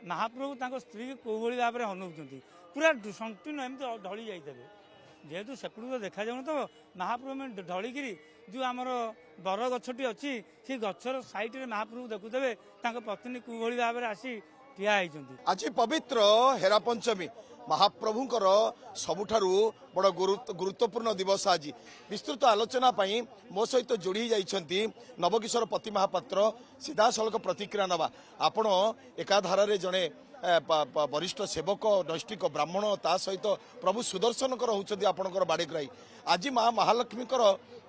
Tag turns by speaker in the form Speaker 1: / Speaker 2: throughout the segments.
Speaker 1: महाप्रभु तांको स्त्री कोभली भाव में हनौଛନ୍ତି पूरा संकीर्ण एमती ढली जाइए जेहेतु सेपटू तो देखा जाऊन तो महाप्रभु में ढलिकी जो आमर बर गछटी अच्छी से गचर साइड में महाप्रभु देखुथे पत्नी कोभली भाव में आसी ठिया होती।
Speaker 2: आज पवित्र हेरा पंचमी महाप्रभुंकर सबुठारु बड़ गुरुत्वपूर्ण दिवस आज विस्तृत आलोचना पाई मो सहित जोड़ी जाइछंती नवकिशोर पति महापात्र सीधा सड़क प्रतिक्रिया नवा आपण एकाधारे जड़े वरिष्ठ सेवक नैष्ठिक ब्राह्मण ता सहित प्रभु सुदर्शन होती आपणकर बाड़ीग्राही आज माँ महालक्ष्मी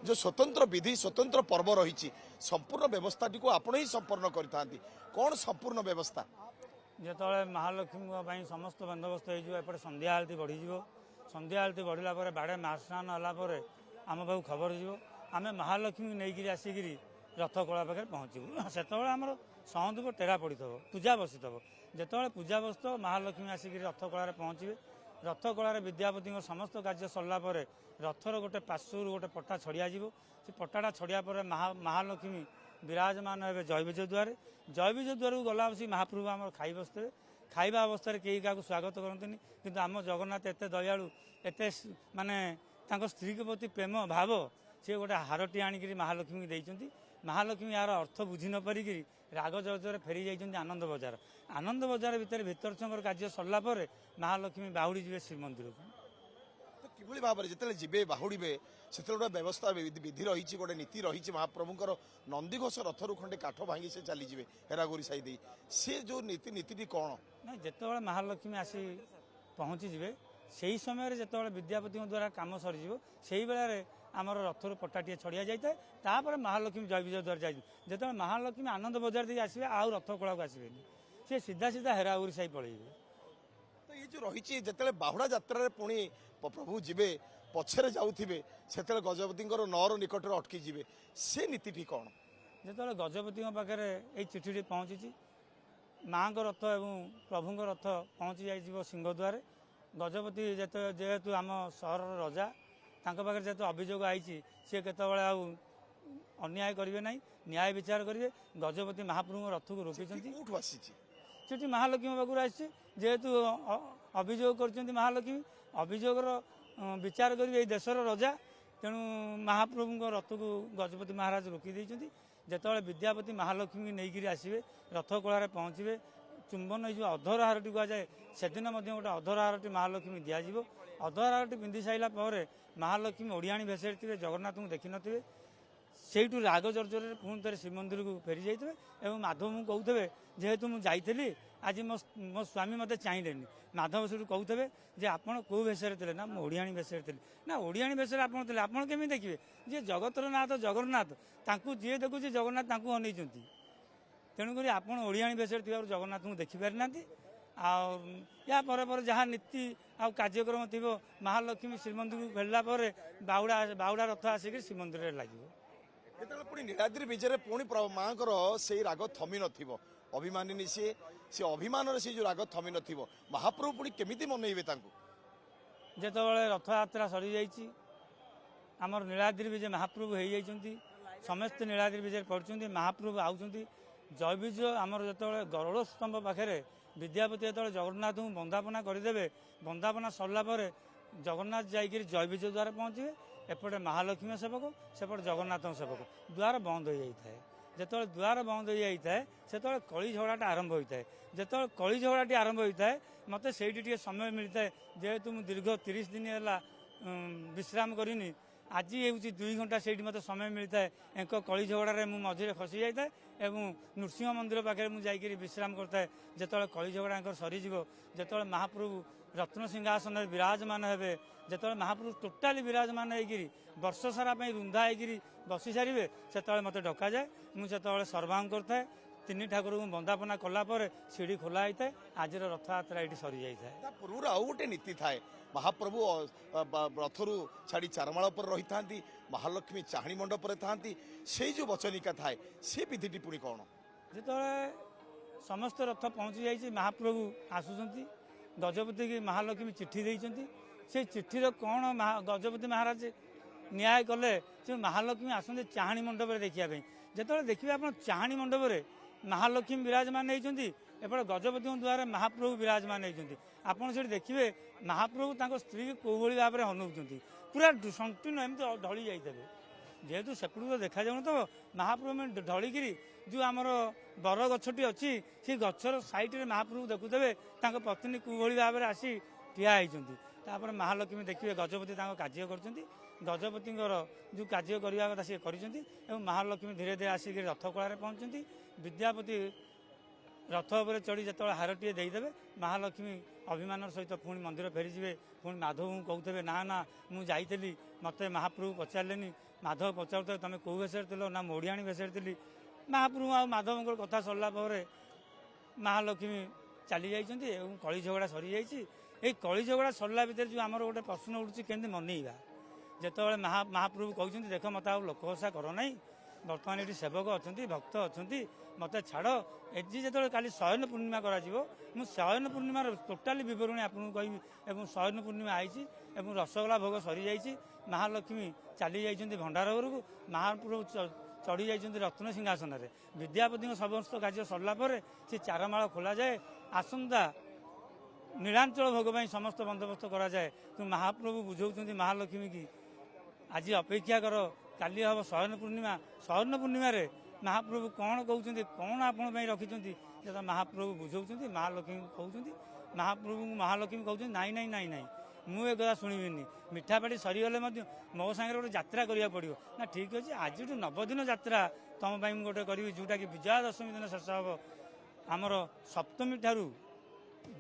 Speaker 2: जो स्वतंत्र विधि स्वतंत्र पर्व रही संपूर्ण व्यवस्था टी आपण ही संपूर्ण करते कौन संपूर्ण व्यवस्था
Speaker 1: जिते महालक्ष्मी समस्त बंदोबस्त होपटे संध्या आलती बढ़ीज संध्या आलती बढ़ला बाड़े महास्नान होगापर आम पाक खबर जीव आम महालक्ष्मी नहीं आसिक रथ कला पाखे पहुँचू से आमर सहदूप टेरा पड़ी पूजा बसी जिते पूजा बस महालक्ष्मी आसिक रथ कलार पहुँचे रथ कलार विद्यापति समस्त कार्य सरला रथर गोटे पार्श्वर गोटे पट्टा छड़िया से पट्टाटा छड़िया महालक्ष्मी विराजमान हे जयविज द्वार जयविज द्वार को गला बस महाप्रभु आम खाई बसते खाइबा अवस्था कहीं क्या स्वागत करते कि आम जगन्नाथ एत दयालु एत माने स्त्री के प्रति प्रेम भाव सी गोटे हारटी आणिक महालक्ष्मी देते महालक्ष्मी यार अर्थ बुझी न पारिक राग जर्जर फेरी जाइए आनंद बजार भितर छंगर कार्य सरला महालक्ष्मी बाहुड़ी जी श्रीमंदिर को
Speaker 2: किभली भाव में जिते जीवे बाहुड़े से गोटे व्यवस्था विधि रही गोटे नीति रही महाप्रभुंर नंदीघोष रथरू खंडे काठ भांगी से चलीजे हेरागोरी साई सी जो नीति कौन
Speaker 1: ना जिते महालक्ष्मी आसी पहुँचीजे से समय जिते विद्यापति द्वारा कम सरीज से बेले आमर रथर पट्टाटे छड़िया जाए तापर महालक्ष्मी जयविजय द्वार जाए जिते महालक्ष्मी आनंद बजार देके आसवे आउ रथ कला को आसबे सी सीधा सीधा हेरागोरी साई पलैबे
Speaker 2: तो ये जो रही जिते बाहुड़ा यात्रा पुणी प्रभु जीवे पछरे जाऊे से गजपति नर निकट अटकी जीवे से नीति कौन
Speaker 1: जो गजपति पाखे ये चिठी पहुँची माँ को रथ एवं प्रभु रथ पहुँची जा सिंहद्वार गजपति जेहेतु आम सहर रजा तांको पाखे जेहेतु अभियोग आई सी केतबले अन्याय करेंगे ना न्याय विचार करेंगे गजपति महाप्रभु रथ को रोकी चिठी महालक्ष्मी पाखु आसी जेहेतु अभियोग कर महालक्ष्मी अभियोगर विचार करेंगे देशर रजा तेणु महाप्रभु रथ को गजपति महाराज रोकी जिते विद्यापति महालक्ष्मी नहीं आसवे रथ कलार पहुँचे चुंबन जो अधर हारटी कहुए से दिन गोटे अधर हारटी महालक्ष्मी दिज्व अधर हारटी पिंधि सारा महालक्ष्मी ओडियाणी भेषे थे जगन्नाथ को देखी थे से राग जर्जर पुणी थे श्रीमंदिर को फेरी जाइए और माधव मुझे कहते जेहेतु मुझे आज मो स्वामी मत चाहिए माधव से कहते जे आपड़ कौ भेषे थे ना ओडियाणी भेषे थे ना ओडियाणी भेषे आपड़ केमी देखिए जी जगतर नाथ जगन्नाथ ताकू जी देखुचे जगन्नाथ अनै तेणुक आपड़ ओडियाणी भेषे थी जगन्नाथ को देखिपारि ना या पर जहाँ नीति आ कार्यक्रम थी महालक्ष्मी श्रीमंदिर को फेरला बाहुड़ा रथ आसिक श्रीमंदिर लगे
Speaker 2: जो पुणी नीलाद्री विजय पुणी माँ से राग थमी न अभिमानिनी सी से अभिमान से जो राग थमी न महाप्रभु पुणी केमिति मनइबे
Speaker 1: जिते रथ यात्रा सरी जाइए आमर नीलाद्री विजय महाप्रभु हो जाइए समस्त नीलाद्री विजय पढ़ुं महाप्रभु आउଛନ୍ତି जयविजय आमर जो गरुड़ स्तंभ पाखे विद्यापति जो जगन्नाथ को बंदापना करदे बंदापना सरला जगन्नाथ जाकर जयविजय द्वार पहुँचे एपटे महालक्ष्मी सेवक सेपटे जगन्नाथ सेवक द्वार बंद हो जाए जिते द्वार बंद हो जाए से कली झगड़ाटा आरंभ होता है जिते कली झगड़ाटी आरंभ होता है मत से समय मिलता है जेहेतु मुझे दीर्घ 30 दिन है विश्राम करनी आज हूँ 2 घंटा से मत समय मिलता है एक कली झगड़े मुझे मझे खसी जाए और नृसिंह मंदिर पाखे मुझे विश्राम करता है जिते कली झगड़ा सरीज जिते महाप्रभु रत्न सिंहासन विराजमान हे जिते महाप्रभु टोटाली विराजमान होकर वर्ष सारा रुंधा होकर बसी सारे से मत डक जाए मुझे सर्वांग करता 3 ठाकुर को बंदापना कलापर सीढ़ी खोला होता है आज रथ यात्रा ये सरी जाए
Speaker 2: पूर्व आउ गोटे नीति थाए महाप्रभु रथरू छाड़ी चारमाल पर रही था महालक्ष्मी चाहणी मंडप था से जो वचनिका थाए से विधि पुणी कौन
Speaker 1: जिते समस्त रथ पहुँची जाइए महाप्रभु आसुँच गजपति की महालक्ष्मी चिट्ठी देती से चिट्ठीर कौन गजपति महाराज न्याय कले से महालक्ष्मी आसते चाहणी मंडप देखा जिते देखिए आप चाहणी मंडप महालक्ष्मी विराजमान होती ଏପଟେ ଗଜପତିଙ୍କ ଦ୍ୱାରରେ ମହାପ୍ରଭୁ ବିରାଜମାନ ହେଇଛନ୍ତି। ଆପଣ ସେଠି ଦେଖିବେ ମହାପ୍ରଭୁ ତାଙ୍କ ସ୍ତ୍ରୀକୁ କୋଉଭଳି ଭାବରେ ହନଉଛନ୍ତି, ପୁରା ସଂକୀର୍ଣ୍ଣ ଏମିତି ଢଳି ଯାଇଥିବେ। ଯେହେତୁ ସେପଟକୁ ତ ଦେଖାଯାଉନଥିବ, ମହାପ୍ରଭୁ ଢଳିକିରି ଯେଉଁ ଆମର ବର ଗଛଟି ଅଛି ସେ ଗଛର ସାଇଡ଼ରେ ମହାପ୍ରଭୁ ଦେଖୁଥିବେ ତାଙ୍କ ପତ୍ନୀ କୋଉଭଳି ଭାବରେ ଆସି ଠିଆ ହେଇଛନ୍ତି। ତାପରେ ମହାଲକ୍ଷ୍ମୀ ଦେଖିବେ ଗଜପତି ତାଙ୍କ କାର୍ଯ୍ୟ କରୁଛନ୍ତି। ଗଜପତିଙ୍କର ଯେଉଁ କାର୍ଯ୍ୟ କରିବା କଥା ସିଏ କରିଛନ୍ତି ଏବଂ ମହାଲକ୍ଷ୍ମୀ ଧୀରେ ଧୀରେ ଆସିକି ରଥ କଳାରେ ପହଞ୍ଚନ୍ତି। ବିଦ୍ୟାପତି ରଥ ଉପରେ ଚଢ଼ି ଯେତେବେଳେ ହାରଟିଏ ଦେଇଦେବେ, ମହାଲକ୍ଷ୍ମୀ ଅଭିମାନର ସହିତ ପୁଣି ମନ୍ଦିର ଫେରିଯିବେ। ପୁଣି ମାଧବଙ୍କୁ କହୁଥିବେ ନା ନା ମୁଁ ଯାଇଥିଲି, ମୋତେ ମହାପ୍ରଭୁ ପଚାରିଲେନି। ମାଧବ ପଚାରୁଥିବେ ତମେ କେଉଁ ବେଶରେ ଥିଲ, ନା ମୁଁ ଓଡ଼ିଆଣୀ ବେଶରେ ଥିଲି। ମହାପ୍ରଭୁ ଆଉ ମାଧବଙ୍କର କଥା ସରିଲା ପରେ ମହାଲକ୍ଷ୍ମୀ ଚାଲି ଯାଇଛନ୍ତି ଏବଂ କଳି ଝଗଡ଼ା ସରିଯାଇଛି। ଏଇ କଳି ଝଗଡ଼ା ସରିଲା ଭିତରେ ଯେଉଁ ଆମର ଗୋଟେ ପ୍ରଶ୍ନ ଉଠୁଛି କେମିତି ମନେଇବା, ଯେତେବେଳେ ମହାପ୍ରଭୁ କହିଛନ୍ତି ଦେଖ ମୋତେ ଆଉ ଲୋକହସା କର ନାହିଁ, ବର୍ତ୍ତମାନ ଏଠି ସେବକ ଅଛନ୍ତି, ଭକ୍ତ ଅଛନ୍ତି, ମୋତେ ଛାଡ଼। ଏଠି ଯେତେବେଳେ କାଲି ଶୟନ ପୂର୍ଣ୍ଣିମା କରାଯିବ, ମୁଁ ଶୟନ ପୂର୍ଣ୍ଣିମାର ଟୋଟାଲି ବିବରଣୀ ଆପଣଙ୍କୁ କହିବି। ଏବଂ ଶୟନ ପୂର୍ଣ୍ଣିମା ଆଇଛି ଏବଂ ରସଗୋଲା ଭୋଗ ସରିଯାଇଛି। ମହାଲକ୍ଷ୍ମୀ ଚାଲି ଯାଇଛନ୍ତି ଭଣ୍ଡାର ଘରକୁ, ମହାପ୍ରଭୁ ଚଢ଼ି ଯାଇଛନ୍ତି ରତ୍ନ ସିଂହାସନରେ। ବିଦ୍ୟାପତିଙ୍କ ସମସ୍ତ କାର୍ଯ୍ୟ ସରିଲା ପରେ ସେ ଚାରମାଳ ଖୋଲାଯାଏ। ଆସନ୍ତା ନୀଳାଞ୍ଚଳ ଭୋଗ ପାଇଁ ସମସ୍ତ ବନ୍ଦୋବସ୍ତ କରାଯାଏ। କିନ୍ତୁ ମହାପ୍ରଭୁ ବୁଝାଉଛନ୍ତି ମହାଲକ୍ଷ୍ମୀ କି ଆଜି ଅପେକ୍ଷା କର, କାଲି ହେବ ଶୟନ ପୂର୍ଣ୍ଣିମା। ଶୟନ ପୂର୍ଣ୍ଣିମାରେ ମହାପ୍ରଭୁ କ'ଣ କହୁଛନ୍ତି, କ'ଣ ଆପଣ ପାଇଁ ରଖିଛନ୍ତି, ସେଟା ମହାପ୍ରଭୁ ବୁଝାଉଛନ୍ତି। ମହାଲକ୍ଷ୍ମୀ କହୁଛନ୍ତି, ମହାଲକ୍ଷ୍ମୀ କହୁଛନ୍ତି ନାଇଁ ନାଇଁ ନାଇଁ ନାଇଁ, ମୁଁ ଏ କଥା ଶୁଣିବିନି। ମିଠାପାଟି ସରିଗଲେ ମଧ୍ୟ ମୋ ସାଙ୍ଗରେ ଗୋଟେ ଯାତ୍ରା କରିବାକୁ ପଡ଼ିବ। ନା ଠିକ୍ ଅଛି, ଆଜିଠୁ 9 ଦିନ ଯାତ୍ରା ତୁମ ପାଇଁ ମୁଁ ଗୋଟେ କରିବି, ଯେଉଁଟାକି ବିଜୟା ଦଶମୀ ଦିନ ଶେଷ ହେବ। ଆମର ସପ୍ତମୀ ଠାରୁ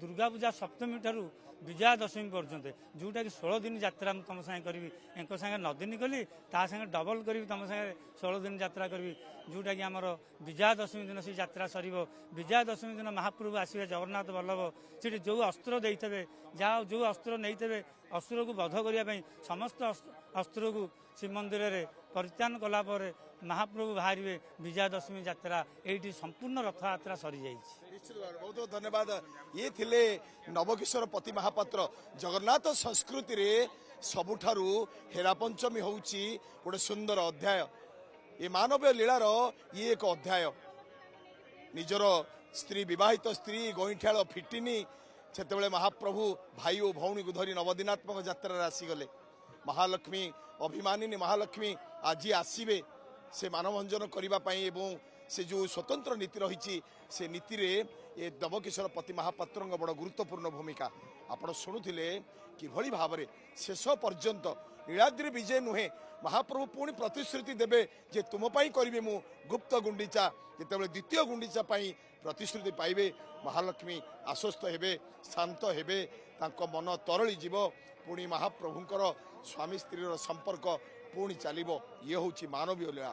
Speaker 1: ଦୁର୍ଗା ପୂଜା ସପ୍ତମୀ ଠାରୁ ବିଜୟା ଦଶମୀ ପର୍ଯ୍ୟନ୍ତ, ଯେଉଁଟାକି 16 ଦିନ ଯାତ୍ରା ମୁଁ ତୁମ ସାଙ୍ଗେ କରିବି। ଏଙ୍କ ସାଙ୍ଗେ 9 ଦିନ କଲି, ତା ସାଙ୍ଗେ ଡବଲ୍ କରିବି, ତୁମ ସାଙ୍ଗରେ 16 ଦିନ ଯାତ୍ରା କରିବି। ଯେଉଁଟାକି ଆମର ବିଜୟା ଦଶମୀ ଦିନ ସେ ଯାତ୍ରା ସରିବ। ବିଜୟା ଦଶମୀ ଦିନ ମହାପ୍ରଭୁ ଆସିବେ ଜଗନ୍ନାଥ ବଲ୍ଲଭ। ସେଠି ଯେଉଁ ଅସ୍ତ୍ର ଦେଇଥିବେ, ଯାହା ଯେଉଁ ଅସ୍ତ୍ର ନେଇଥିବେ ଅସୁରକୁ ବଧ କରିବା ପାଇଁ, ସମସ୍ତ ଅସ୍ତ୍ରକୁ ଶ୍ରୀମନ୍ଦିରରେ ପରିତ୍ୟାନ କଲା ପରେ ମହାପ୍ରଭୁ ବାହାରିବେ। ବିଜୟା ଦଶମୀ ଯାତ୍ରା ଏଇଠି ସମ୍ପୂର୍ଣ୍ଣ ରଥଯାତ୍ରା ସରିଯାଇଛି।
Speaker 2: ନିଶ୍ଚିତ ଭାବରେ ବହୁତ ବହୁତ ଧନ୍ୟବାଦ। ଇଏ ଥିଲେ ନବକିଶୋର ପତି ମହାପାତ୍ର। ଜଗନ୍ନାଥ ସଂସ୍କୃତିରେ ସବୁଠାରୁ ହେରା ପଞ୍ଚମୀ ହେଉଛି ଗୋଟେ ସୁନ୍ଦର ଅଧ୍ୟାୟ। ଏ ମାନବୀୟ ଲୀଳାର ଇଏ ଏକ ଅଧ୍ୟାୟ। ନିଜର ସ୍ତ୍ରୀ, ବିବାହିତ ସ୍ତ୍ରୀ ଗଇଁଠାଳ ଫିଟିନି, ସେତେବେଳେ ମହାପ୍ରଭୁ ଭାଇ ଓ ଭଉଣୀକୁ ଧରି ନବଦିନାତ୍ମକ ଯାତ୍ରାରେ ଆସିଗଲେ। ମହାଲକ୍ଷ୍ମୀ, ଅଭିମାନିନୀ ମହାଲକ୍ଷ୍ମୀ ଆଜି ଆସିବେ ସେ ମାନଭଞ୍ଜନ କରିବା ପାଇଁ। ଏବଂ ସେ ଯେଉଁ ସ୍ୱତନ୍ତ୍ର ନୀତି ରହିଛି, ସେ ନୀତିରେ ଏ ନବକିଶୋର ପତି ମହାପାତ୍ରଙ୍କ ବଡ଼ ଗୁରୁତ୍ୱପୂର୍ଣ୍ଣ ଭୂମିକା ଆପଣ ଶୁଣୁଥିଲେ। କିଭଳି ଭାବରେ ଶେଷ ପର୍ଯ୍ୟନ୍ତ ନୀଳାଦ୍ରି ବିଜେ ନୁହେଁ, ମହାପ୍ରଭୁ ପୁଣି ପ୍ରତିଶ୍ରୁତି ଦେବେ ଯେ ତୁମ ପାଇଁ କରିବେ ମୁଁ ଗୁପ୍ତ ଗୁଣ୍ଡିଚା। ଯେତେବେଳେ ଦ୍ୱିତୀୟ ଗୁଣ୍ଡିଚା ପାଇଁ ପ୍ରତିଶ୍ରୁତି ପାଇବେ, ମହାଲକ୍ଷ୍ମୀ ଆଶ୍ୱସ୍ତ ହେବେ, ଶାନ୍ତ ହେବେ, ତାଙ୍କ ମନ ତରଳି ଯିବ। ପୁଣି ମହାପ୍ରଭୁଙ୍କର ସ୍ୱାମୀ ସ୍ତ୍ରୀର ସମ୍ପର୍କ ପୁଣି ଚାଲିବ। ଇଏ ହେଉଛି ମାନବୀୟ ଲୀଳା।